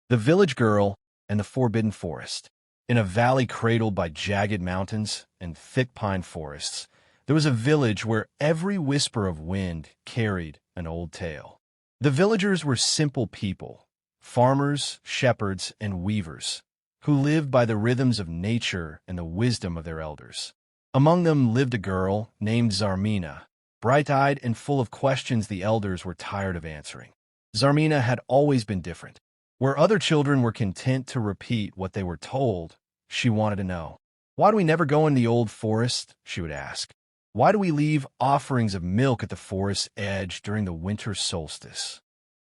The Village Girl and the Forbidden Forest. In a valley cradled by jagged mountains and thick pine forests, there was a village where every whisper of wind carried an old tale. The villagers were simple people, farmers, shepherds, and weavers, who lived by the rhythms of nature and the wisdom of their elders. Among them lived a girl named Zarmena, bright-eyed and full of questions the elders were tired of answering. Zarmena had always been different. Where other children were content to repeat what they were told, she wanted to know. Why do we never go in the old forest? She would ask. Why do we leave offerings of milk at the forest's edge during the winter solstice?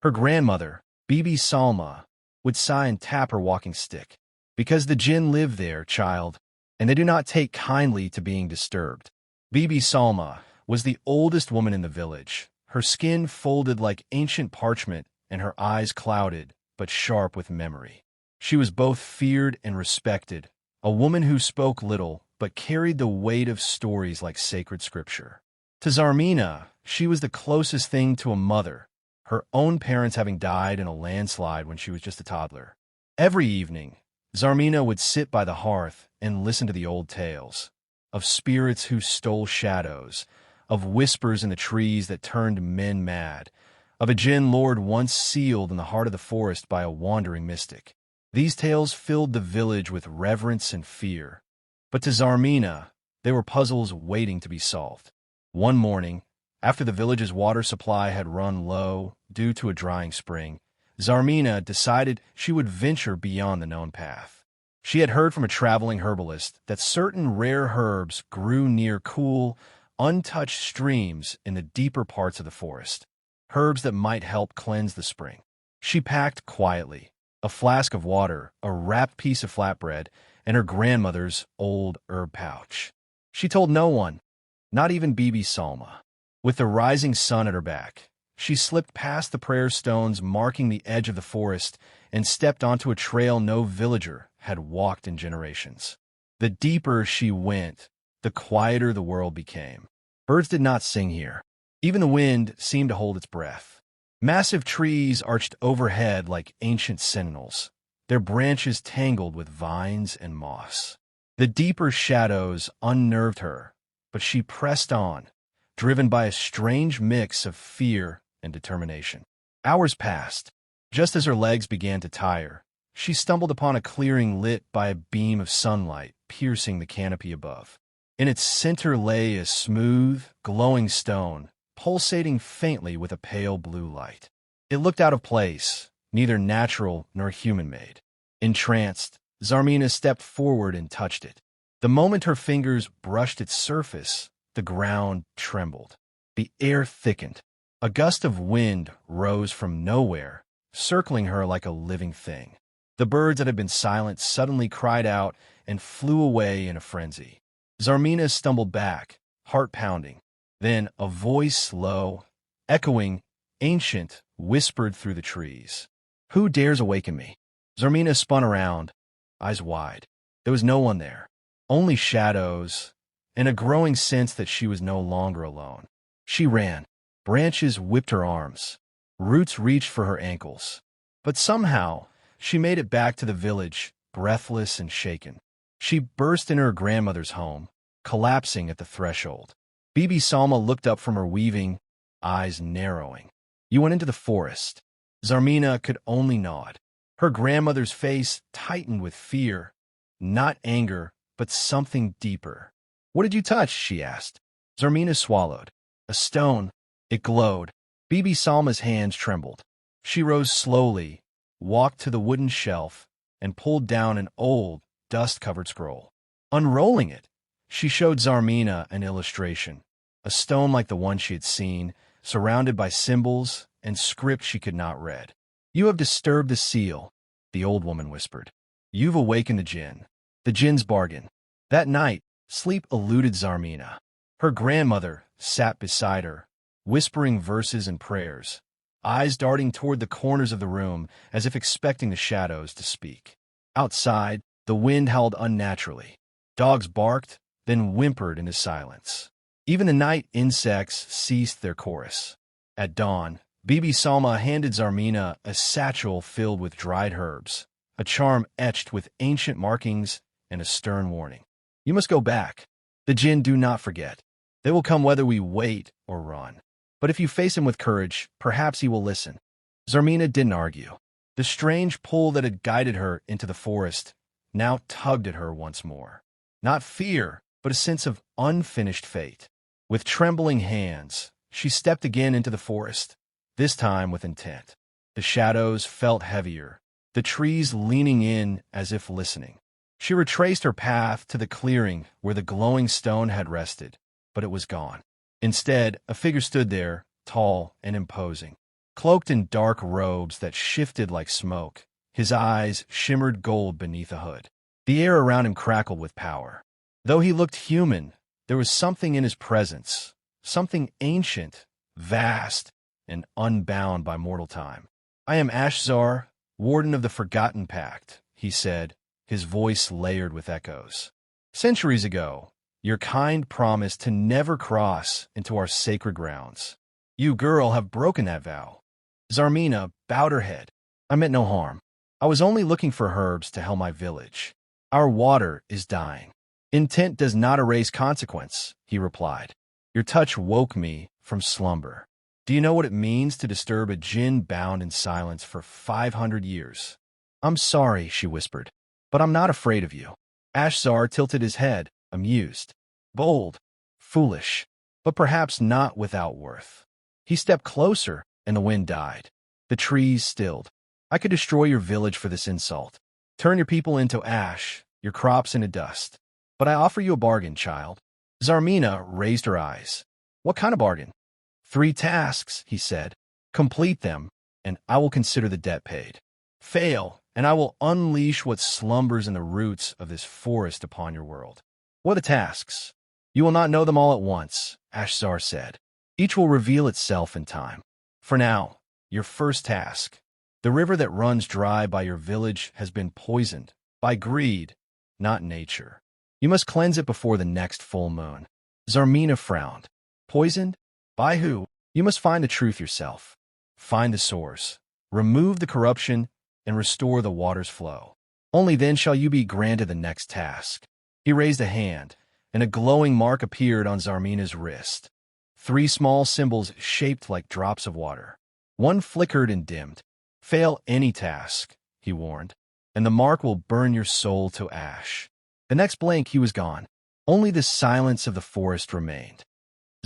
Her grandmother, Bibi Salma, would sigh and tap her walking stick. Because the Jinn live there, child, and they do not take kindly to being disturbed. Bibi Salma was the oldest woman in the village, her skin folded like ancient parchment and her eyes clouded but sharp with memory. She was both feared and respected, a woman who spoke little but carried the weight of stories like sacred scripture. To Zarmena, she was the closest thing to a mother, her own parents having died in a landslide when she was just a toddler. Every evening, Zarmena would sit by the hearth and listen to the old tales of spirits who stole shadows, of whispers in the trees that turned men mad, of a Jinn lord once sealed in the heart of the forest by a wandering mystic. These tales filled the village with reverence and fear. But to Zarmena, they were puzzles waiting to be solved. One morning, after the village's water supply had run low due to a drying spring, Zarmena decided she would venture beyond the known path. She had heard from a traveling herbalist that certain rare herbs grew near cool, untouched streams in the deeper parts of the forest, herbs that might help cleanse the spring. She packed quietly, a flask of water, a wrapped piece of flatbread, and her grandmother's old herb pouch. She told no one, not even Bibi Salma. With the rising sun at her back, she slipped past the prayer stones marking the edge of the forest and stepped onto a trail no villager had walked in generations. The deeper she went, the quieter the world became. Birds did not sing here. Even the wind seemed to hold its breath. Massive trees arched overhead like ancient sentinels, their branches tangled with vines and moss. The deeper shadows unnerved her, but she pressed on, driven by a strange mix of fear and determination. Hours passed. Just as her legs began to tire, she stumbled upon a clearing lit by a beam of sunlight piercing the canopy above. In its center lay a smooth, glowing stone, pulsating faintly with a pale blue light. It looked out of place, neither natural nor human-made. Entranced, Zarmena stepped forward and touched it. The moment her fingers brushed its surface, the ground trembled. The air thickened. A gust of wind rose from nowhere, circling her like a living thing. The birds that had been silent suddenly cried out and flew away in a frenzy. Zarmena stumbled back, heart pounding. Then a voice, low, echoing, ancient, whispered through the trees. "Who dares awaken me?" Zarmena spun around, eyes wide. There was no one there, only shadows, and a growing sense that she was no longer alone. She ran. Branches whipped her arms. Roots reached for her ankles. But somehow, she made it back to the village, breathless and shaken. She burst into her grandmother's home, collapsing at the threshold. Bibi Salma looked up from her weaving, eyes narrowing. "You went into the forest." Zarmena could only nod. Her grandmother's face tightened with fear, not anger, but something deeper. "What did you touch?" she asked. Zarmena swallowed. "A stone." It glowed. Bibi Salma's hands trembled. She rose slowly, walked to the wooden shelf, and pulled down an old, dust-covered scroll. Unrolling it, she showed Zarmena an illustration, a stone like the one she had seen, surrounded by symbols and script she could not read. "You have disturbed the seal," the old woman whispered. "You've awakened the Jinn. The Jinn's bargain." That night, sleep eluded Zarmena. Her grandmother sat beside her, whispering verses and prayers, eyes darting toward the corners of the room as if expecting the shadows to speak. Outside, the wind howled unnaturally. Dogs barked, then whimpered into silence. Even the night insects ceased their chorus. At dawn, Bibi Salma handed Zarmena a satchel filled with dried herbs, a charm etched with ancient markings and a stern warning. You must go back. The Jinn do not forget. They will come whether we wait or run. But if you face him with courage, perhaps he will listen. Zarmena didn't argue. The strange pull that had guided her into the forest now tugged at her once more. Not fear, but a sense of unfinished fate. With trembling hands, she stepped again into the forest, this time with intent. The shadows felt heavier, the trees leaning in as if listening. She retraced her path to the clearing where the glowing stone had rested, but it was gone. Instead, a figure stood there, tall and imposing. Cloaked in dark robes that shifted like smoke, his eyes shimmered gold beneath a hood. The air around him crackled with power. Though he looked human, there was something in his presence, something ancient, vast, and unbound by mortal time. I am Ashzar, Warden of the Forgotten Pact, he said, his voice layered with echoes. Centuries ago, your kind promised to never cross into our sacred grounds. You, girl, have broken that vow. Zarmena bowed her head. I meant no harm. I was only looking for herbs to help my village. Our water is dying. Intent does not erase consequence, he replied. Your touch woke me from slumber. Do you know what it means to disturb a Jinn bound in silence for 500 years? I'm sorry, she whispered, but I'm not afraid of you. Ashzar tilted his head, amused. Bold, foolish, but perhaps not without worth. He stepped closer, and the wind died. The trees stilled. I could destroy your village for this insult. Turn your people into ash, your crops into dust. But I offer you a bargain, child. Zarmena raised her eyes. What kind of bargain? 3 tasks, he said. Complete them, and I will consider the debt paid. Fail, and I will unleash what slumbers in the roots of this forest upon your world. What are the tasks? You will not know them all at once, Ashzar said. Each will reveal itself in time. For now, your first task. The river that runs dry by your village has been poisoned by greed, not nature. You must cleanse it before the next full moon. Zarmena frowned. Poisoned? By who? You must find the truth yourself. Find the source. Remove the corruption and restore the water's flow. Only then shall you be granted the next task. He raised a hand, and a glowing mark appeared on Zarmena's wrist. 3 small symbols shaped like drops of water. One flickered and dimmed. Fail any task, he warned, and the mark will burn your soul to ash. The next blink he was gone. Only the silence of the forest remained.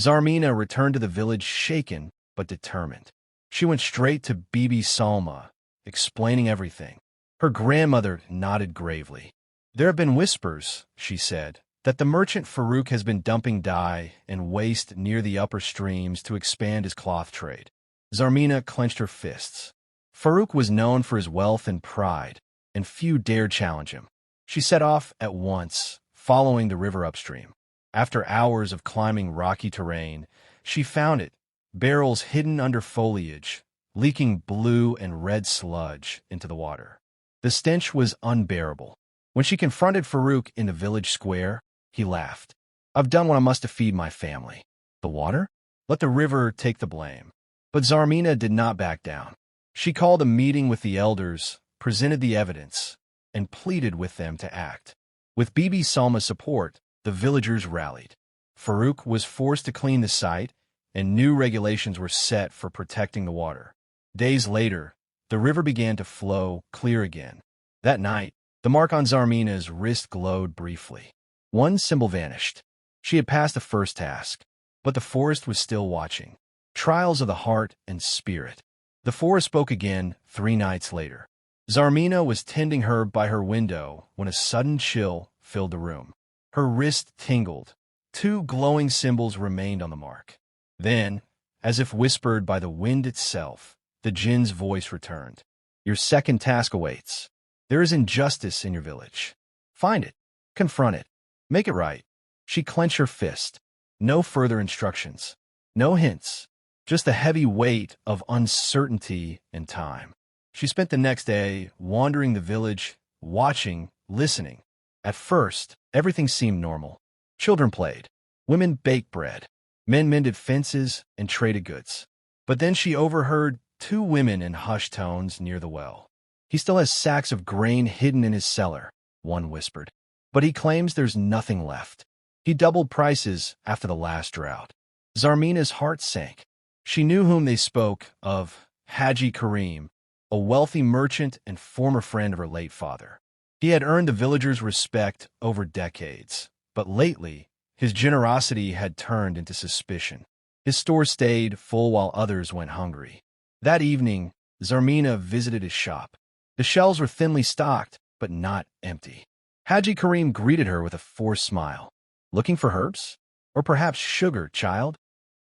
Zarmena returned to the village shaken but determined. She went straight to Bibi Salma, explaining everything. Her grandmother nodded gravely. There have been whispers, she said, that the merchant Farouk has been dumping dye and waste near the upper streams to expand his cloth trade. Zarmena clenched her fists. Farouk was known for his wealth and pride, and few dared challenge him. She set off at once, following the river upstream. After hours of climbing rocky terrain, she found it, barrels hidden under foliage, leaking blue and red sludge into the water. The stench was unbearable. When she confronted Farouk in the village square, he laughed. I've done what I must to feed my family. The water? Let the river take the blame. But Zarmena did not back down. She called a meeting with the elders, presented the evidence, and pleaded with them to act. With Bibi Salma's support, the villagers rallied. Farouk was forced to clean the site, and new regulations were set for protecting the water. Days later, the river began to flow clear again. That night, the mark on Zarmena's wrist glowed briefly. One symbol vanished. She had passed the first task, but the forest was still watching. Trials of the heart and spirit. The forest spoke again 3 nights later. Zarmena was tending herb by her window when a sudden chill filled the room. Her wrist tingled. 2 glowing symbols remained on the mark. Then, as if whispered by the wind itself, the Jinn's voice returned. Your second task awaits. There is injustice in your village. Find it. Confront it. Make it right. She clenched her fist. No further instructions. No hints. Just the heavy weight of uncertainty and time. She spent the next day wandering the village, watching, listening. At first, everything seemed normal. Children played. Women baked bread. Men mended fences and traded goods. But then she overheard two women in hushed tones near the well. "He still has sacks of grain hidden in his cellar," one whispered. "But he claims there's nothing left. He doubled prices after the last drought." Zarmena's heart sank. She knew whom they spoke of: Haji Karim, a wealthy merchant and former friend of her late father. He had earned the villagers' respect over decades, but lately his generosity had turned into suspicion. His store stayed full while others went hungry. That evening, Zarmena visited his shop. The shelves were thinly stocked, but not empty. Haji Karim greeted her with a forced smile. "Looking for herbs? Or perhaps sugar, child?"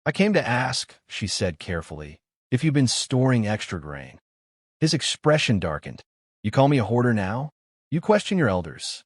"I came to ask," she said carefully, "if you've been storing extra grain." His expression darkened. "You call me a hoarder now? You question your elders."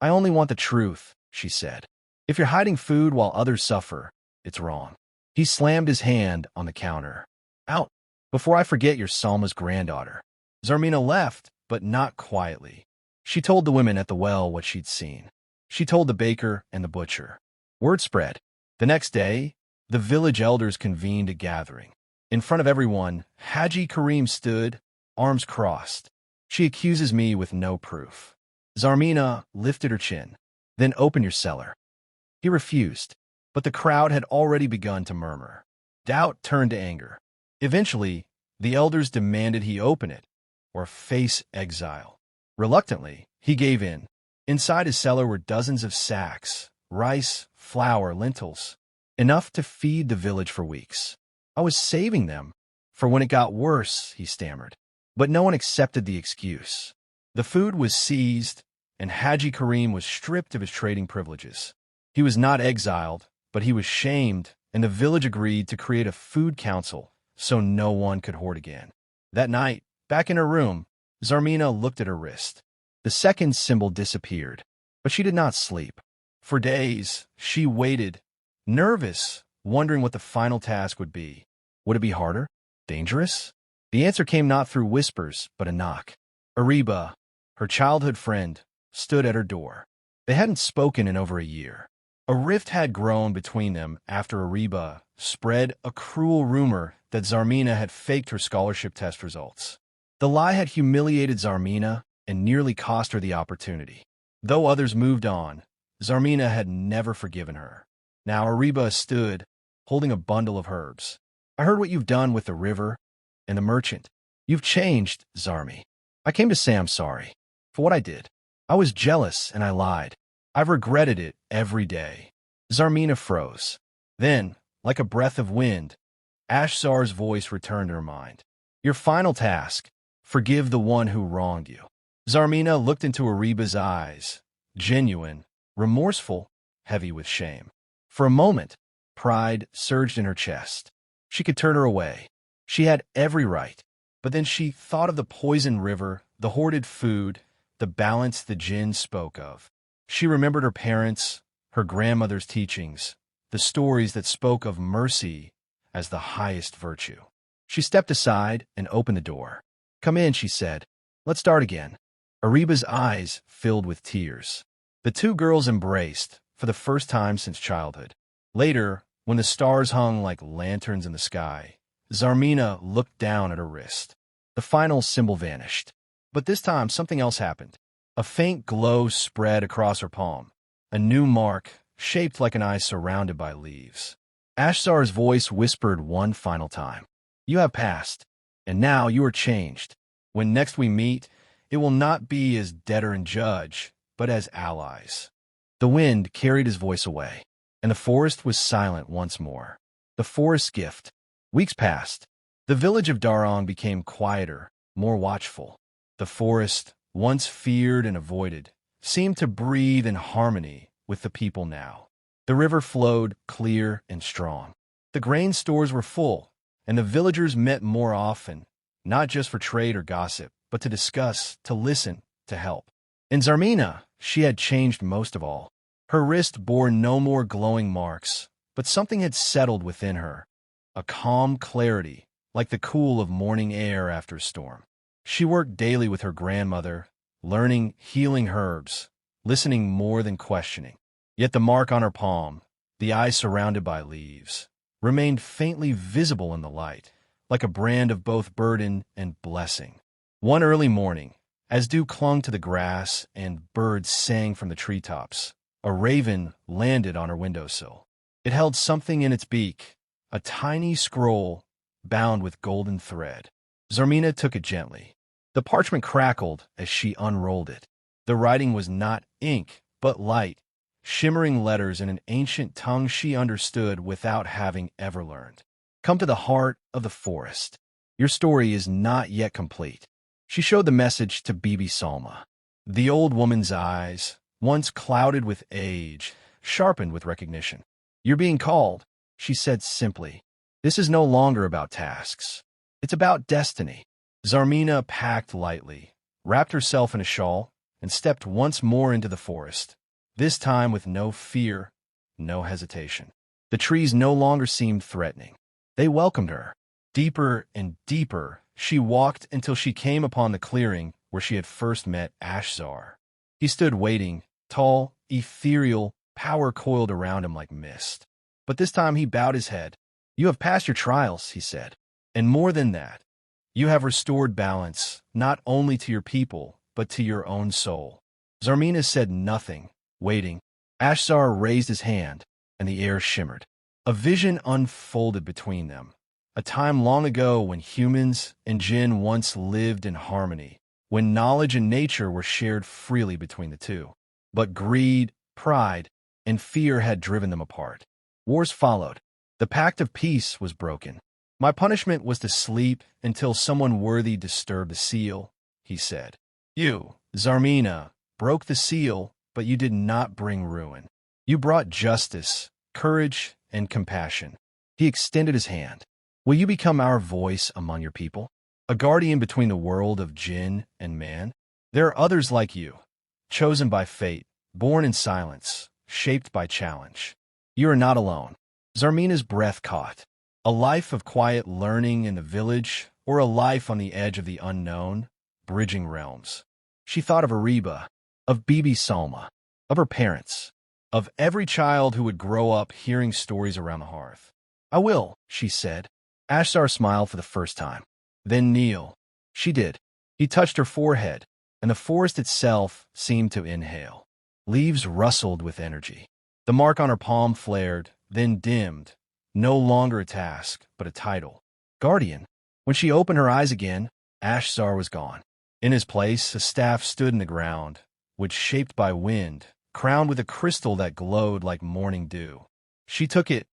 "I only want the truth," she said. "If you're hiding food while others suffer, it's wrong." He slammed his hand on the counter. "Out, before I forget you're Salma's granddaughter." Zarmena left, but not quietly. She told the women at the well what she'd seen. She told the baker and the butcher. Word spread. The next day, the village elders convened a gathering. In front of everyone, Haji Karim stood, arms crossed. "She accuses me with no proof." Zarmena lifted her chin. "Then open your cellar." He refused, but the crowd had already begun to murmur. Doubt turned to anger. Eventually, the elders demanded he open it, or face exile. Reluctantly, he gave in. Inside his cellar were dozens of sacks, rice, flour, lentils, enough to feed the village for weeks. "I was saving them for when it got worse," he stammered. But no one accepted the excuse. The food was seized, and Haji Karim was stripped of his trading privileges. He was not exiled, but he was shamed, and the village agreed to create a food council so no one could hoard again. That night, back in her room, Zarmena looked at her wrist. The second symbol disappeared, but she did not sleep. For days, she waited, nervous, wondering what the final task would be. Would it be harder? Dangerous? The answer came not through whispers, but a knock. Ariba, her childhood friend, stood at her door. They hadn't spoken in over a year. A rift had grown between them after Ariba spread a cruel rumor that Zarmena had faked her scholarship test results. The lie had humiliated Zarmena and nearly cost her the opportunity. Though others moved on, Zarmena had never forgiven her. Now Ariba stood, holding a bundle of herbs. "I heard what you've done with the river and the merchant. You've changed, Zarmi. I came to say I'm sorry for what I did. I was jealous and I lied. I've regretted it every day." Zarmena froze. Then, like a breath of wind, Ashzar's voice returned to her mind. "Your final task, forgive the one who wronged you." Zarmena looked into Ariba's eyes, genuine, remorseful, heavy with shame. For a moment, pride surged in her chest. She could turn her away. She had every right. But then she thought of the poisoned river, the hoarded food, the balance the Jinn spoke of. She remembered her parents, her grandmother's teachings, the stories that spoke of mercy as the highest virtue. She stepped aside and opened the door. "Come in," she said. "Let's start again." Ariba's eyes filled with tears. The two girls embraced, for the first time since childhood. Later, when the stars hung like lanterns in the sky, Zarmena looked down at her wrist. The final symbol vanished. But this time, something else happened. A faint glow spread across her palm. A new mark, shaped like an eye surrounded by leaves. Ashzar's voice whispered one final time. "You have passed, and now you are changed. When next we meet, it will not be as debtor and judge, but as allies." The wind carried his voice away, and the forest was silent once more. The forest's gift. Weeks passed. The village of Darong became quieter, more watchful. The forest, once feared and avoided, seemed to breathe in harmony with the people now. The river flowed clear and strong. The grain stores were full, and the villagers met more often, not just for trade or gossip, but to discuss, to listen, to help. In Zarmena, she had changed most of all. Her wrist bore no more glowing marks, but something had settled within her, a calm clarity, like the cool of morning air after a storm. She worked daily with her grandmother, learning healing herbs, listening more than questioning. Yet the mark on her palm, the eye surrounded by leaves, remained faintly visible in the light, like a brand of both burden and blessing. One early morning, as dew clung to the grass and birds sang from the treetops, a raven landed on her windowsill. It held something in its beak, a tiny scroll bound with golden thread. Zarmena took it gently. The parchment crackled as she unrolled it. The writing was not ink, but light, shimmering letters in an ancient tongue she understood without having ever learned. Come to the heart of the forest. Your story is not yet complete. She showed the message to Bibi Salma. The old woman's eyes, once clouded with age, sharpened with recognition. You're being called, she said simply. This is no longer about tasks. It's about destiny. Zarmena packed lightly, wrapped herself in a shawl, and stepped once more into the forest, this time with no fear, no hesitation. The trees no longer seemed threatening. They welcomed her. Deeper and deeper, she walked until she came upon the clearing where she had first met Ashzar. He stood waiting, tall, ethereal, power coiled around him like mist. But this time he bowed his head. You have passed your trials, he said. And more than that, you have restored balance, not only to your people, but to your own soul. Zarmena said nothing, waiting. Ashzar raised his hand, and the air shimmered. A vision unfolded between them. A time long ago when humans and Jinn once lived in harmony, when knowledge and nature were shared freely between the two. But greed, pride, and fear had driven them apart. Wars followed. The pact of peace was broken. My punishment was to sleep until someone worthy disturbed the seal, he said. You, Zarmena, broke the seal, but you did not bring ruin. You brought justice, courage, and compassion. He extended his hand. Will you become our voice among your people? A guardian between the world of Jinn and man? There are others like you, chosen by fate, born in silence, shaped by challenge. You are not alone. Zarmena's breath caught. A life of quiet learning in the village, or a life on the edge of the unknown, bridging realms. She thought of Ariba, of Bibi Salma, of her parents, of every child who would grow up hearing stories around the hearth. I will, she said. Ashzar smiled for the first time. Then kneel. She did. He touched her forehead, and the forest itself seemed to inhale. Leaves rustled with energy. The mark on her palm flared, then dimmed, no longer a task, but a title. Guardian. When she opened her eyes again, Ashzar was gone. In his place, a staff stood in the ground, which shaped by wind, crowned with a crystal that glowed like morning dew. She took it,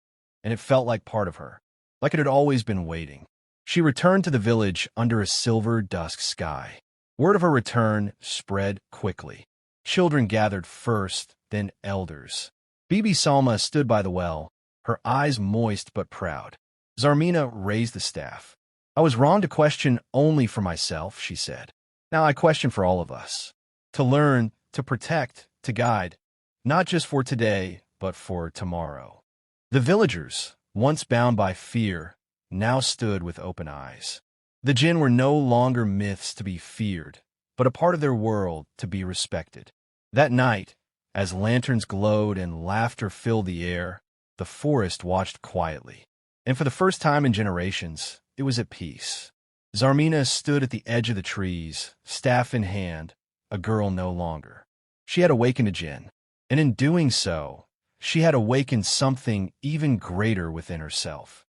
and it felt like part of her, like it had always been waiting. She returned to the village under a silver dusk sky. Word of her return spread quickly. Children gathered first, then elders. Bibi Salma stood by the well, her eyes moist but proud. Zarmena raised the staff. I was wrong to question only for myself, she said. Now I question for all of us. To learn, to protect, to guide, not just for today, but for tomorrow. The villagers, once bound by fear, now stood with open eyes. The Jinn were no longer myths to be feared, but a part of their world to be respected. That night, as lanterns glowed and laughter filled the air, the forest watched quietly. And for the first time in generations, it was at peace. Zarmena stood at the edge of the trees, staff in hand, a girl no longer. She had awakened a Jinn, and in doing so, she had awakened something even greater within herself.